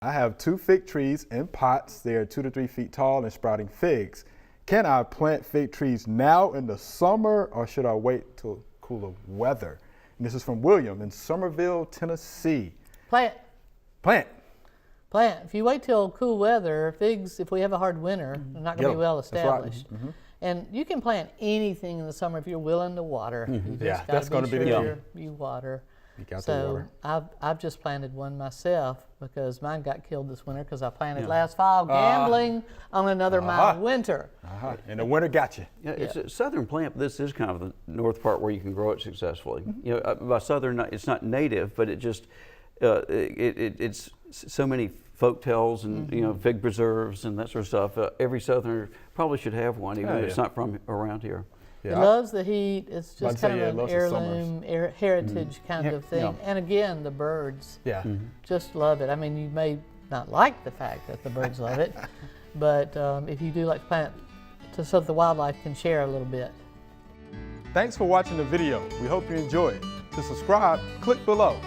I have 2 fig trees in pots. They are 2 to 3 feet tall and sprouting figs. Can I plant fig trees now in the summer, or should I wait till cooler weather? And this is from William in Somerville, Tennessee. Plant. Plant. Plant. If you wait till cool weather, figs, if we have a hard winter, they're not going to be well established. That's right. And you can plant anything in the summer if you're willing to water. You just Yeah, that's gotta going to be be the sure key. you water. You got to So water. I've just planted one myself because mine got killed this winter because I planted last fall gambling on another mild winter. And the winter got you. Yeah, it's a southern plant, but this is kind of the north part where you can grow it successfully. You know, by southern, it's not native, but it just it's so many folk tales and you know, fig preserves and that sort of stuff. Every southerner probably should have one, even if it's not from around here. It loves the heat. It's just I'd say, kind of yeah, an it loves the heirloom, heritage kind of thing. And again, the birds just love it. I mean, you may not like the fact that the birds love it, but if you do like to plant, so that the wildlife can share a little bit. Thanks for watching the video. We hope you enjoyed. To subscribe, click below.